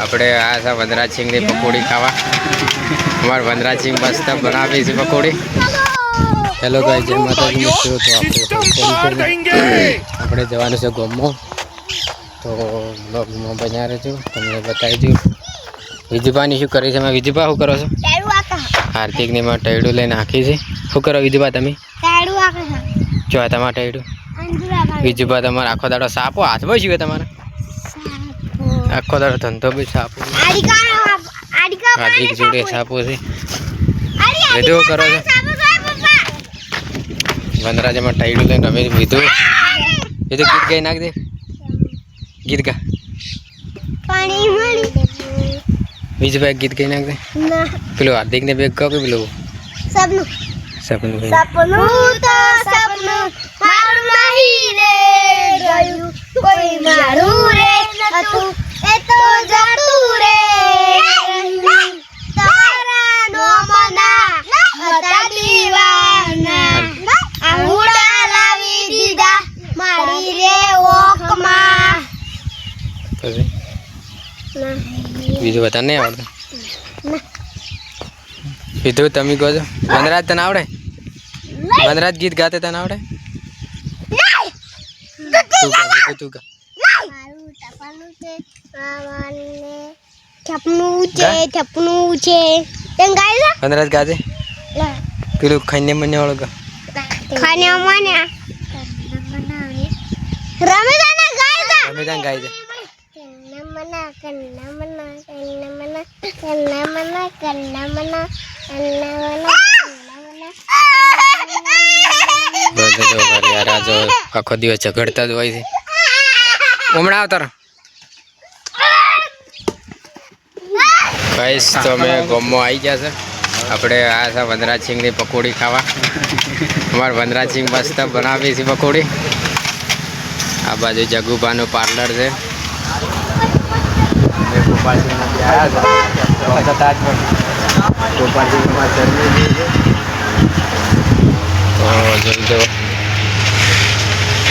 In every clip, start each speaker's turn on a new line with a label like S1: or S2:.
S1: આપણે આ છે વનરાજ સિંહની પકોડી ખાવા. અમારે વનરાજ સિંહ મસ્ત બનાવી છે પકોડી. હેલો ગાઈસ, જય માતાજી મિત્રો. તો આપણે જવાનું છે ગોમમાં, તો બ્લોગમાં બન્યા રહેજો, તમને બતાવી દઉં. વિજુભાની શું કરે છે? એમાં વિજુભા શું કરો છો? હાર્દિકની માં ટેડું લઈને નાખી છે. શું કરો વિજુભા તમે? જો તમારે ટેડું વિજુભા તમારે આખો દાડો સાપો હાથમાં છીએ તમારે આખો દાડો ધંધો બી સાપો. હાર્દિક જોડે સાપો છે. વિધુ કરો છો? વનરાજમાં ટાઈડું લઈને રમે વિધુ. વિધુ ગીત ગાઈ નાખ દે. ગીત ગા. વિજુભાઈ ગીત ગાઈ નાખ દે. પેલું હાર્દિક ને બેગ કહો કે પેલું સપનું સપનું તો સપનું મારું નહીં રે ગયું, કોઈ મારું રે નતું એ તો જતું રે. તારા નોમના હતા દીવાના, આંગુડા લાવી દીધા મારી રે ઓખમાં. બીજું બતા નહીં આવડતું. વિધુ તમે કહો છો? વનરાજ તને આવડે? વનરાજ ગીત ગાતે તને આવડે? તું ગા. વનરાજ ગાજે પેલું ખાઈને મને ઓળખ રમેદાન ગાઈ દે. આખો દિવસ ઝઘડતા જ હોય છે. હમણાં આવતા ગાઈસ, તો અમે ગોમમાં આવી ગયા છે. આપણે આ છે વનરાજ સિંહની પકોડી ખાવા. અમારે વનરાજ સિંહ મસ્ત બનાવી છે પકોડી. આ બાજુ જગુભાનું પાર્લર છે.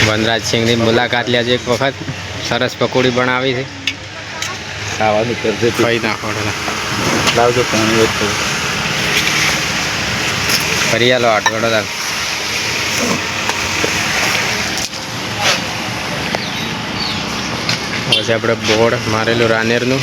S1: વનરાજ સિંહની મુલાકાત લેજો એક વખત. સરસ પકોડી બનાવી છે. ખાવાનું કરશે ખાઈ નાખો. લાવજો પાણી ફરી આલો આટવડો દાલ. પછી આપણે બોર્ડ મારેલું રાનેરનું.